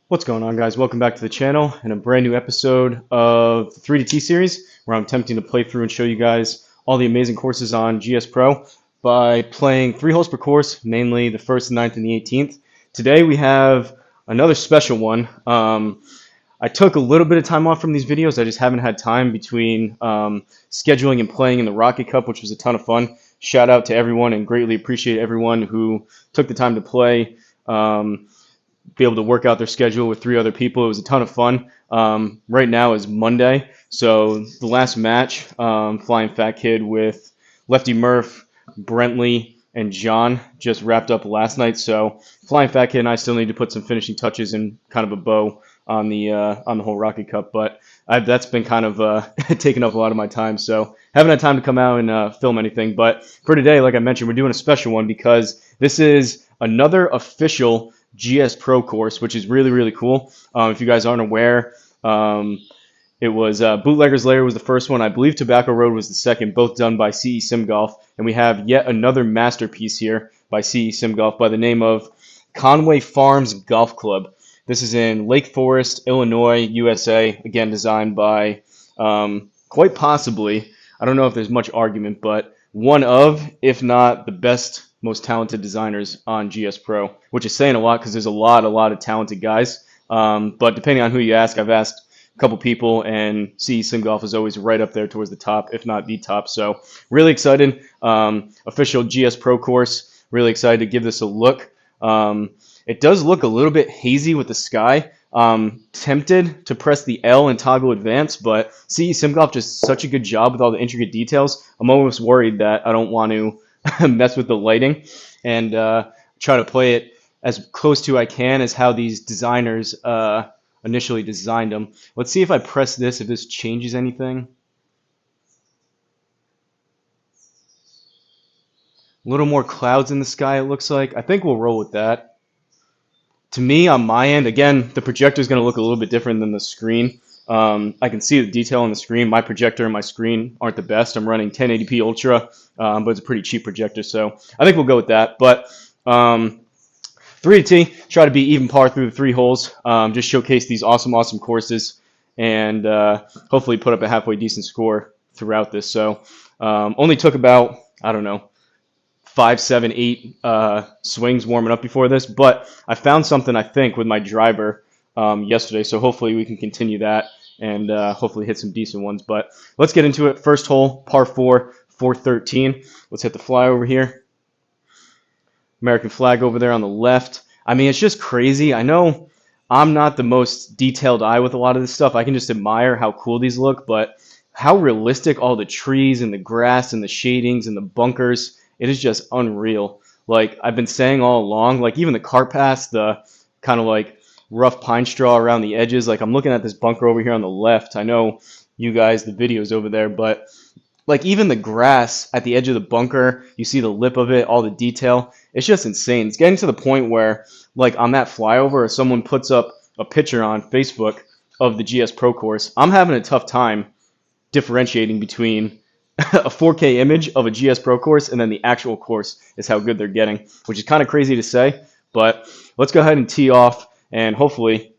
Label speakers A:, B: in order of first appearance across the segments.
A: What's going on, guys? Welcome back to the channel and a brand new episode of the 3 to T series where I'm attempting to play through and show you guys all the amazing courses on GSPro by playing 3 holes per course, mainly the 1st, the 9th, and the 18th. Today we have another special one. I took a little bit of time off from these videos. I just haven't had time between scheduling and playing in the Rocket Cup, which was a ton of fun. Shout out to everyone and greatly appreciate everyone who took the time to play. Be able to work out their schedule with 3 other people. It was a ton of fun. Right now is Monday, so the last match, Flying Fat Kid with Lefty Murph, Brentley, and John just wrapped up last night. So Flying Fat Kid and I still need to put some finishing touches and kind of a bow on the whole Rocket Cup, but that's been kind of taking up a lot of my time. So haven't had time to come out and film anything. But for today, like I mentioned, we're doing a special one because this is another official GSPro course, which is really, really cool. If you guys aren't aware, it was Bootlegger's Lair was the first one. I believe Tobacco Road was the second, both done by CE Sim Golf. And we have yet another masterpiece here by CE Sim Golf by the name of Conway Farms Golf Club. This is in Lake Forest, Illinois, USA. Again, designed by quite possibly, I don't know if there's much argument, but one of, if not the best, most talented designers on GSPro, which is saying a lot because there's a lot of talented guys. But depending on who you ask, I've asked a couple people, and CE Sim Golf is always right up there towards the top, if not the top. So really excited. Official GSPro course. Really excited to give this a look. It does look a little bit hazy with the sky. Tempted to press the L and toggle advance, but CE Sim Golf does such a good job with all the intricate details. I'm almost worried that I don't want to mess with the lighting and try to play it as close to I can as how these designers initially designed them. Let's see if I press this, if this changes anything. A little more clouds in the sky, it looks like. I think we'll roll with that. To me, on my end, again, the projector is going to look a little bit different than the screen. I can see the detail on the screen. My projector and my screen aren't the best. I'm running 1080p Ultra, but it's a pretty cheap projector, so I think we'll go with that. But 3T, try to be even par through the 3 holes. Just showcase these awesome courses, and hopefully put up a halfway decent score throughout this. So only took about, I don't know, 5, 7, 8 swings warming up before this, but I found something, I think, with my driver yesterday, so hopefully we can continue that and hopefully hit some decent ones. But let's get into it. First hole, par 4, 413. Let's hit the fly over here. American flag over there on the left. I mean, it's just crazy. I know I'm not the most detailed eye with a lot of this stuff. I can just admire how cool these look, but how realistic all the trees and the grass and the shadings and the bunkers. It is just unreal. Like I've been saying all along, like even the cart paths, the kind of like rough pine straw around the edges. Like I'm looking at this bunker over here on the left. I know you guys, the video's over there, but like even the grass at the edge of the bunker, you see the lip of it, all the detail. It's just insane. It's getting to the point where like on that flyover, if someone puts up a picture on Facebook of the GSPro course, I'm having a tough time differentiating between a 4K image of a GSPro course and then the actual course is how good they're getting, which is kind of crazy to say, but let's go ahead and tee off and hopefully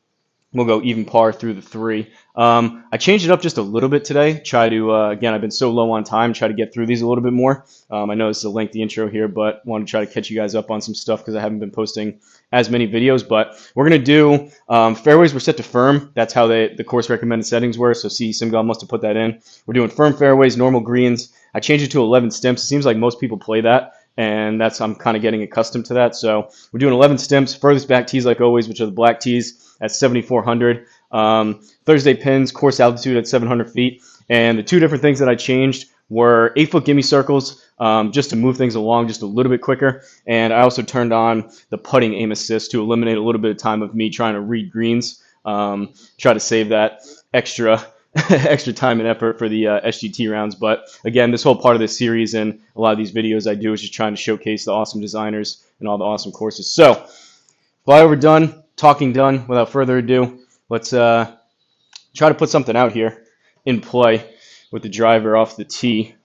A: we'll go even par through the 3. I changed it up just a little bit today. Try to, again, I've been so low on time, try to get through these a little bit more. I know this is a lengthy intro here, but want to try to catch you guys up on some stuff because I haven't been posting as many videos. But we're going to do fairways were set to firm. That's how the course recommended settings were, so CE Sim Golf must have put that in. We're doing firm fairways, normal greens. I changed it to 11 stimps. It seems like most people play that, and I'm kind of getting accustomed to that. So we're doing 11 stimps, furthest back tees like always, which are the black tees at 7,400. Thursday pins, course altitude at 700 feet. And the 2 different things that I changed were 8-foot gimme circles, just to move things along just a little bit quicker. And I also turned on the putting aim assist to eliminate a little bit of time of me trying to read greens, try to save that extra time and effort for the SGT rounds. But again, this whole part of this series and a lot of these videos I do is just trying to showcase the awesome designers and all the awesome courses. So flyover done, talking done. Without further ado, let's try to put something out here in play with the driver off the tee.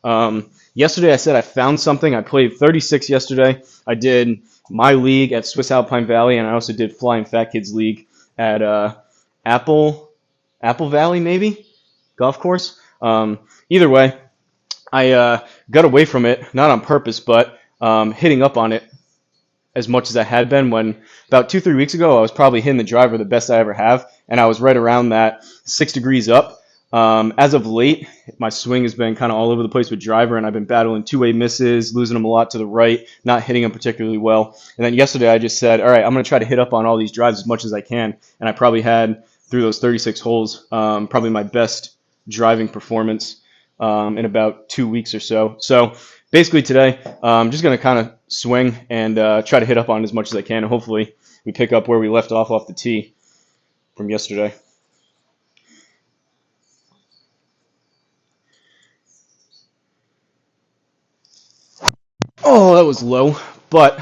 A: Yesterday I said I found something. I played 36 yesterday. I did my league at Swiss Alpine Valley, and I also did Flying Fat Kids League at Apple Valley, maybe golf course. Either way, I got away from it, not on purpose, but hitting up on it as much as I had been when about 2, 3 weeks ago, I was probably hitting the driver the best I ever have, and I was right around that 6 degrees up. As of late, my swing has been kind of all over the place with driver, and I've been battling two-way misses, losing them a lot to the right, not hitting them particularly well. And then yesterday, I just said, all right, I'm going to try to hit up on all these drives as much as I can, and I probably had, through those 36 holes, probably my best driving performance in about 2 weeks or so. So basically today, I'm just going to kind of swing and try to hit up on it as much as I can, and hopefully we pick up where we left off the tee from yesterday. Oh, that was low, but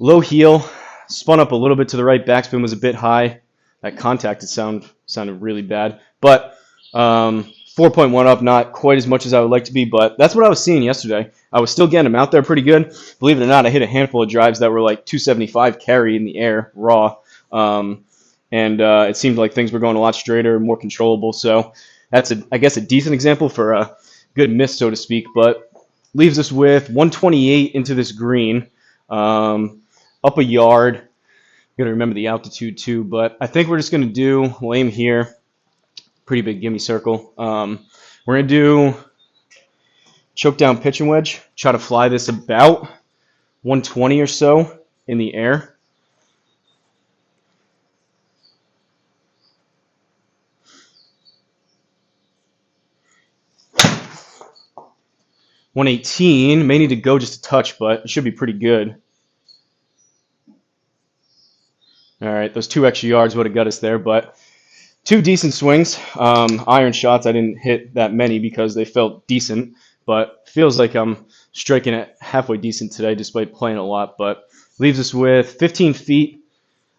A: low heel, spun up a little bit to the right, backspin was a bit high. That contacted sounded really bad, but 4.1 up, not quite as much as I would like to be, but that's what I was seeing yesterday. I was still getting them out there pretty good. Believe it or not, I hit a handful of drives that were like 275 carry in the air, raw, and it seemed like things were going a lot straighter, more controllable. So that's, I guess, a decent example for a good miss, so to speak, but leaves us with 128 into this green, up a yard. Got to remember the altitude too, but I think we're just going to do, we'll aim here, pretty big gimme circle. We're going to do choke down pitch and wedge, try to fly this about 120 or so in the air. .118, may need to go just a touch, but it should be pretty good. All right, those 2 extra yards would have got us there, but 2 decent swings. Iron shots, I didn't hit that many because they felt decent, but feels like I'm striking it halfway decent today despite playing a lot, but leaves us with 15 feet,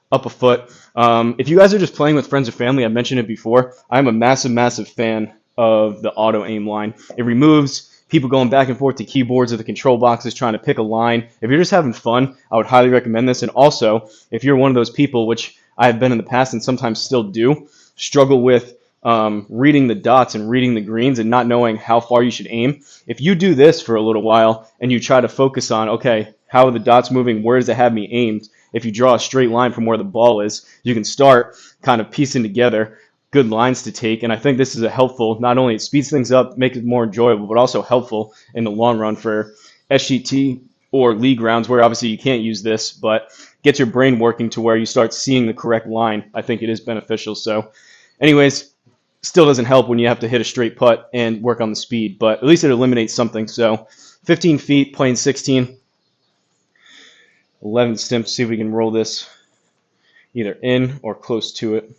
A: up a foot. If you guys are just playing with friends or family, I mentioned it before, I'm a massive, massive fan of the auto aim line. It removes people going back and forth to keyboards or the control boxes trying to pick a line. If you're just having fun, I would highly recommend this. And also, if you're one of those people, which I have been in the past and sometimes still do, struggle with reading the dots and reading the greens and not knowing how far you should aim. If you do this for a little while and you try to focus on, okay, how are the dots moving? Where does it have me aimed? If you draw a straight line from where the ball is, you can start kind of piecing together good lines to take, and I think this is a helpful, not only it speeds things up, makes it more enjoyable, but also helpful in the long run for SGT or league rounds where obviously you can't use this, but gets your brain working to where you start seeing the correct line. I think it is beneficial. So anyways, still doesn't help when you have to hit a straight putt and work on the speed, but at least it eliminates something. So 15 feet, playing 16, 11 stimps, see if we can roll this either in or close to it.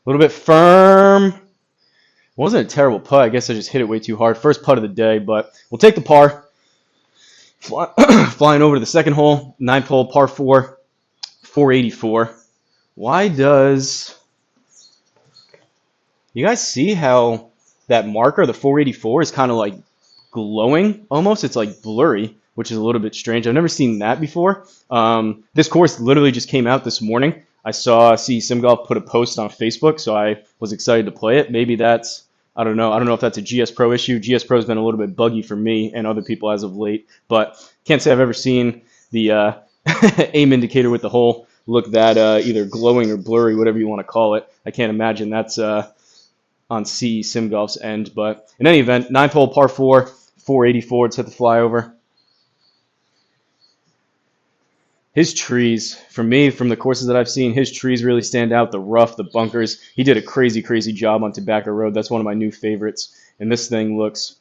A: A little bit firm. Wasn't a terrible putt. I guess I just hit it way too hard. First putt of the day, but we'll take the par. Flying over to the second hole, 9th hole, par 4, 484. Why does... You guys see how that marker, the 484, is kind of like glowing almost? It's like blurry, which is a little bit strange. I've never seen that before. This course literally just came out this morning. I saw CE Sim Golf put a post on Facebook, so I was excited to play it. Maybe that's, I don't know. I don't know if that's a GSPro issue. GSPro has been a little bit buggy for me and other people as of late, but can't say I've ever seen the aim indicator with the hole look that either glowing or blurry, whatever you want to call it. I can't imagine that's on CE Sim Golf's end, but in any event, 9th hole, par 4, 484. It's hit the flyover. His trees, for me, from the courses that I've seen, his trees really stand out. The rough, the bunkers. He did a crazy, crazy job on Tobacco Road. That's one of my new favorites. And this thing looks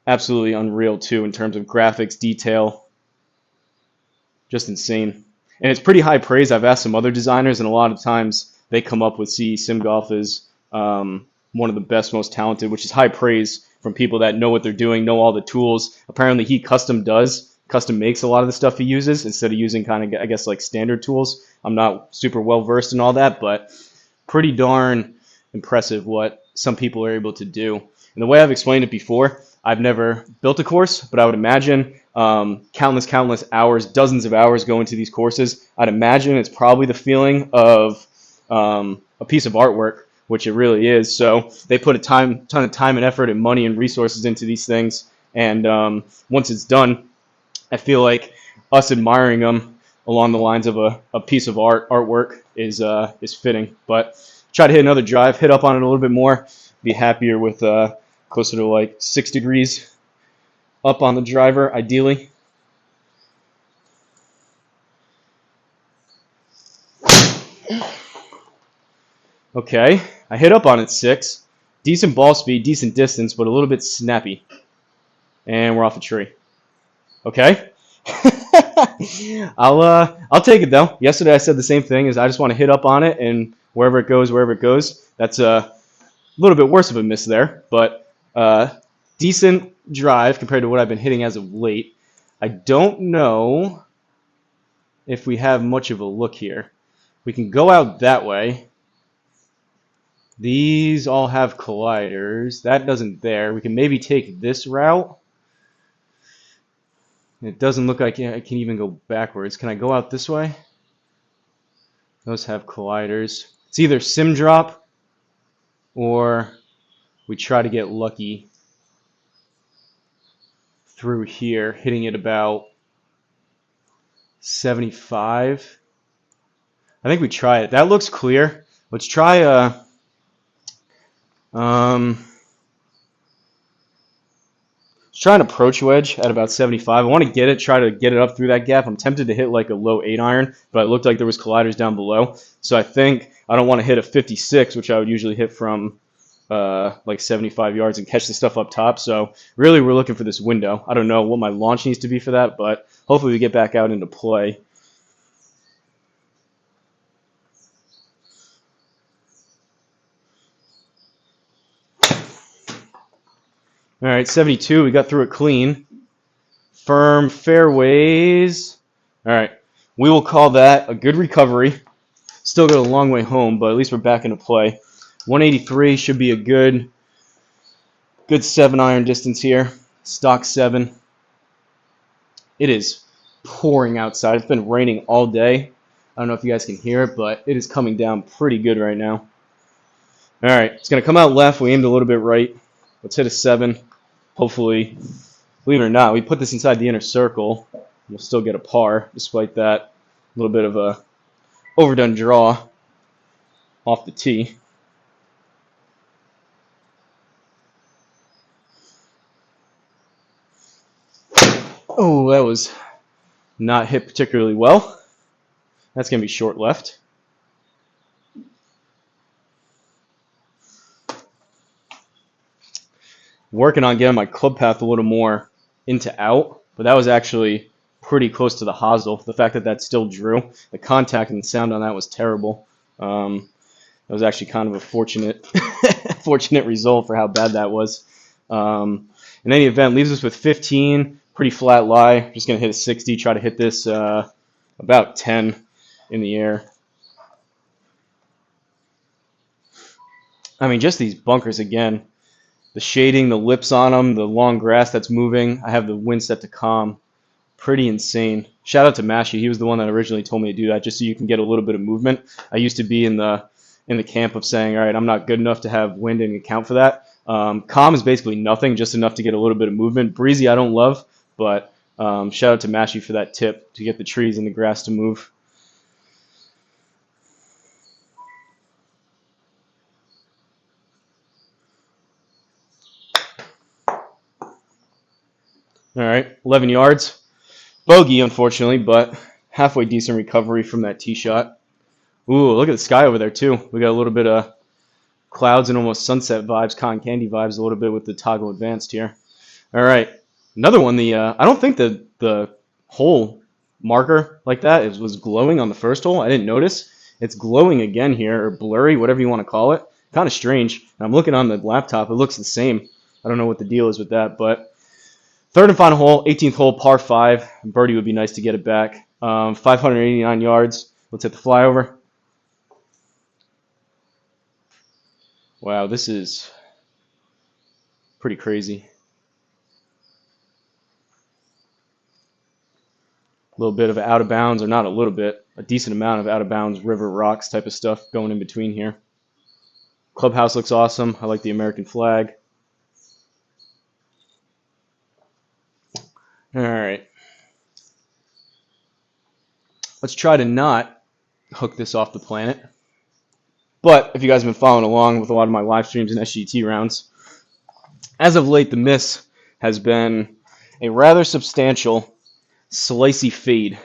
A: absolutely unreal, too, in terms of graphics, detail. Just insane. And it's pretty high praise. I've asked some other designers, and a lot of times they come up with CE Sim Golf as one of the best, most talented, which is high praise from people that know what they're doing, know all the tools. Apparently, he custom makes a lot of the stuff he uses instead of using kind of, I guess, like standard tools. I'm not super well versed in all that, but pretty darn impressive what some people are able to do. And the way I've explained it before, I've never built a course, but I would imagine countless hours, dozens of hours go into these courses. I'd imagine it's probably the feeling of a piece of artwork, which it really is. So they put a ton of time and effort and money and resources into these things. And once it's done, I feel like us admiring them along the lines of a piece of artwork is fitting. But try to hit another drive, hit up on it a little bit more, be happier with closer to like 6 degrees up on the driver, ideally. Okay, I hit up on it 6. Decent ball speed, decent distance, but a little bit snappy. And we're off the tree. Okay. I'll take it though. Yesterday I said the same thing, is I just want to hit up on it, and wherever it goes, wherever it goes. That's a little bit worse of a miss there, but decent drive compared to what I've been hitting as of late. I don't know if we have much of a look here. We can go out that way. These all have colliders. That doesn't there. We can maybe take this route. It doesn't look like I can even go backwards. Can I go out this way? Those have colliders. It's either sim drop or we try to get lucky through here, hitting it about 75. I think we try it. That looks clear. Let's try let's try an approach wedge at about 75. I want to try to get it up through that gap. I'm tempted to hit like a low 8 iron, but it looked like there was colliders down below. So I think I don't want to hit a 56, which I would usually hit from like 75 yards and catch the stuff up top. So really we're looking for this window. I don't know what my launch needs to be for that, but hopefully we get back out into play. All right, 72. We got through it clean. Firm fairways. All right, we will call that a good recovery. Still got a long way home, but at least we're back into play. 183 should be a good 7 iron distance here. Stock 7. It is pouring outside. It's been raining all day. I don't know if you guys can hear it, but it is coming down pretty good right now. All right, it's going to come out left. We aimed a little bit right. Let's hit a 7. Hopefully, believe it or not, we put this inside the inner circle. We'll still get a par, despite that little bit of a overdone draw off the tee. Oh, that was not hit particularly well. That's going to be short left. Working on getting my club path a little more into out, but that was actually pretty close to the Hosel. The fact that that still drew, the contact and the sound on that was terrible. That was actually kind of a fortunate result for how bad that was. In any event, leaves us with 15. Pretty flat lie. Just going to hit a 60, try to hit this about 10 in the air. I mean, just these bunkers again. The shading, the lips on them, the long grass that's moving. I have the wind set to calm. Pretty insane. Shout out to Mashy. He was the one that originally told me to do that, just so you can get a little bit of movement. I used to be in the camp of saying, all right, I'm not good enough to have wind and account for that. Calm is basically nothing, just enough to get a little bit of movement. Breezy, I don't love, but shout out to Mashy for that tip to get the trees and the grass to move. All right, 11 yards. Bogey, unfortunately, but halfway decent recovery from that tee shot. Ooh, look at the sky over there, too. We got a little bit of clouds and almost sunset vibes, cotton candy vibes, a little bit with the toggle advanced here. All right, another one. I don't think the hole marker like that was glowing on the first hole. I didn't notice. It's glowing again here, or blurry, whatever you want to call it. Kind of strange. And I'm looking on the laptop. It looks the same. I don't know what the deal is with that, but third and final hole, 18th hole, par 5. Birdie would be nice to get it back. 589 yards. Let's hit the flyover. Wow, this is pretty crazy. little bit of out of bounds, or not a little bit, a decent amount of out of bounds river rocks type of stuff going in between here. Clubhouse looks awesome. I like the American flag. All right. Let's try to not hook this off the planet. But if you guys have been following along with a lot of my live streams and SGT rounds, as of late, the miss has been a rather substantial slicey fade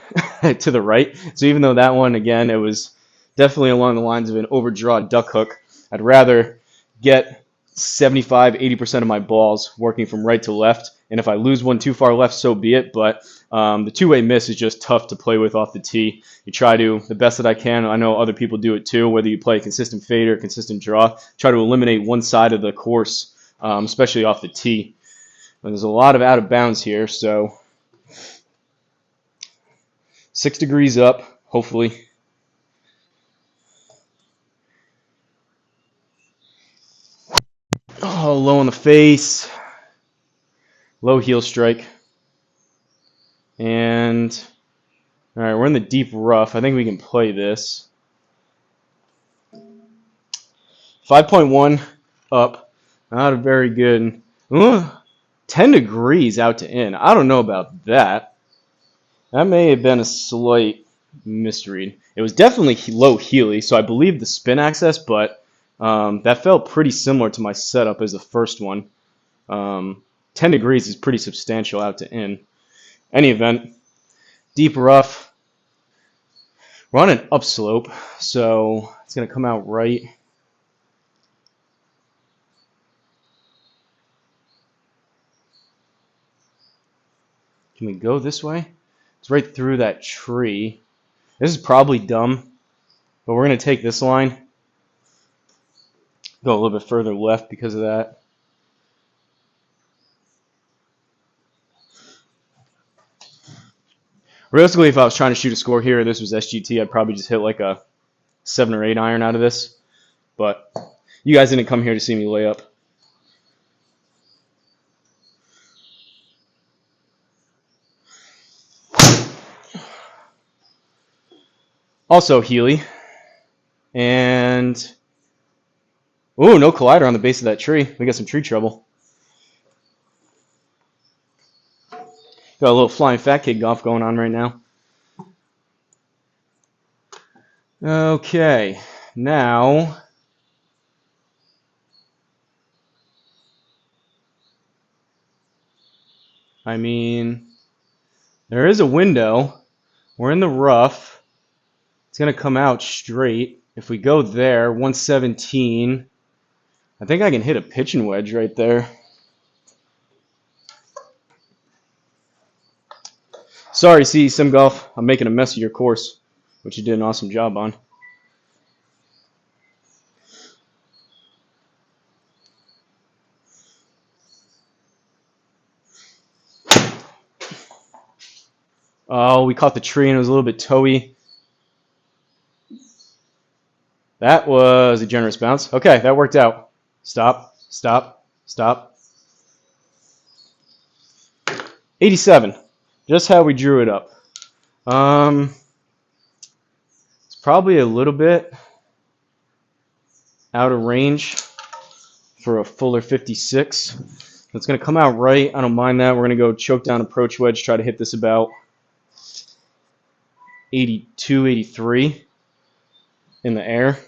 A: to the right. So even though that one, again, it was definitely along the lines of an overdraw duck hook, I'd rather get 75, 80% of my balls working from right to left. And if I lose one too far left, so be it. But the two-way miss is just tough to play with off the tee. You try to, the best that I can, I know other people do it too, whether you play a consistent fade or a consistent draw, try to eliminate one side of the course, especially off the tee. And there's a lot of out of bounds here, so 6 degrees up, hopefully. Oh, low on the face. Low heel strike. And, all right, we're in the deep rough. I think we can play this. 5.1 up. Not a very good. 10 degrees out to in. I don't know about that. That may have been a slight misread. It was definitely low heely, so I believe the spin access, but that felt pretty similar to my setup as the first one. 10 degrees is pretty substantial out to in. Any event, deep rough. We're on an upslope, so it's going to come out right. Can we go this way? It's right through that tree. This is probably dumb, but we're going to take this line. Go a little bit further left because of that. Realistically, if I was trying to shoot a score here, this was SGT, I'd probably just hit like a 7 or 8 iron out of this. But you guys didn't come here to see me lay up. Also Healy. And, ooh, no collider on the base of that tree. We got some tree trouble. Got a little flying fat kid golf going on right now. Okay, now I mean, there is a window. We're in the rough. It's going to come out straight. If we go there, 117, I think I can hit a pitching wedge right there. Sorry, CE Sim Golf. I'm making a mess of your course, which you did an awesome job on. Oh, we caught the tree and it was a little bit toey. That was a generous bounce. Okay, that worked out. Stop, stop, stop. 87. Just how we drew it up. It's probably a little bit out of range for a fuller 56. It's going to come out right. I don't mind that. We're going to go choke down approach wedge, try to hit this about 82, 83 in the air.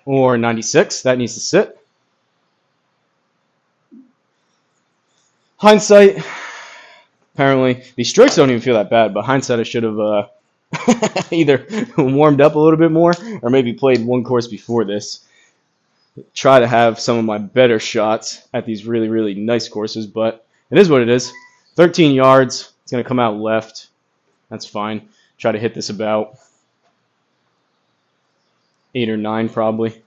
A: Or 96. That needs to sit. Hindsight, apparently, these strokes don't even feel that bad, but hindsight, I should have either warmed up a little bit more or maybe played one course before this. Try to have some of my better shots at these really, really nice courses, but it is what it is. 13 yards. It's going to come out left. That's fine. Try to hit this about 8 or 9 probably.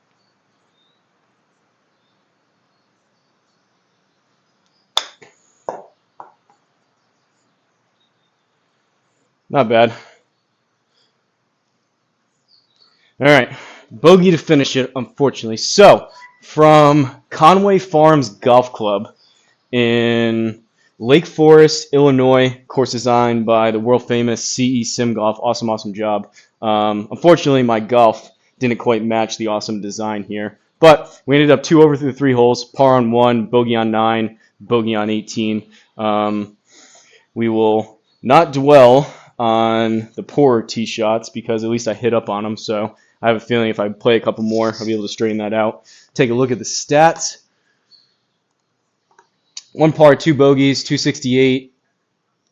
A: Not bad. All right. Bogey to finish it, unfortunately. So, from Conway Farms Golf Club in Lake Forest, Illinois, course designed by the world famous CE Sim Golf. Awesome, awesome job. Unfortunately, my golf didn't quite match the awesome design here. But we ended up 2 over through the 3 holes, par on 1, bogey on 9, bogey on 18. We will not dwell on the poorer tee shots because at least I hit up on them. So I have a feeling if I play a couple more, I'll be able to straighten that out. Take a look at the stats. 1 par, 2 bogeys, 268.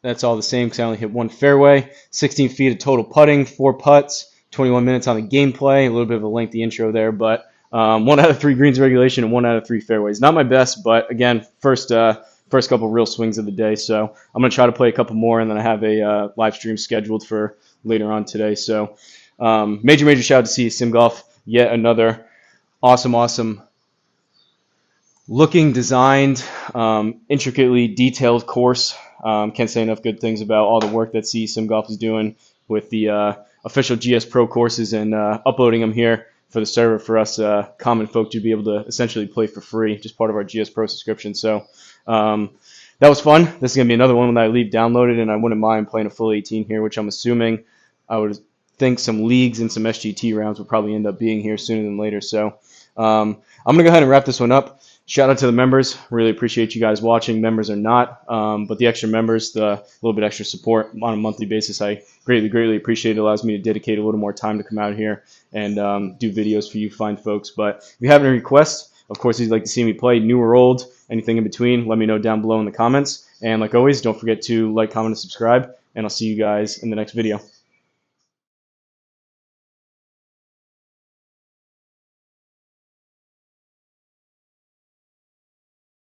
A: That's all the same because I only hit 1 fairway. 16 feet of total putting, 4 putts, 21 minutes on the gameplay. A little bit of a lengthy intro there, but 1 out of 3 greens regulation and 1 out of 3 fairways. Not my best, but again, first couple real swings of the day. So I'm going to try to play a couple more, and then I have a live stream scheduled for later on today. So major shout out to CE Sim Golf. Yet another awesome looking, designed, intricately detailed course. Can't say enough good things about all the work that CE Sim Golf is doing with the official GSPro courses and uploading them here for the server for us common folk to be able to essentially play for free, just part of our GSPro subscription. So that was fun. This is going to be another one that I leave downloaded, and I wouldn't mind playing a full 18 here, which I'm assuming I would think some leagues and some SGT rounds will probably end up being here sooner than later. So I'm going to go ahead and wrap this one up. Shout out to the members. Really appreciate you guys watching. Members or not, but the extra members, the little bit extra support on a monthly basis, I greatly appreciate. It allows me to dedicate a little more time to come out here and do videos for you fine folks. But if you have any requests, of course, if you'd like to see me play, new or old, anything in between, let me know down below in the comments. And like always, don't forget to like, comment, and subscribe. And I'll see you guys in the next video.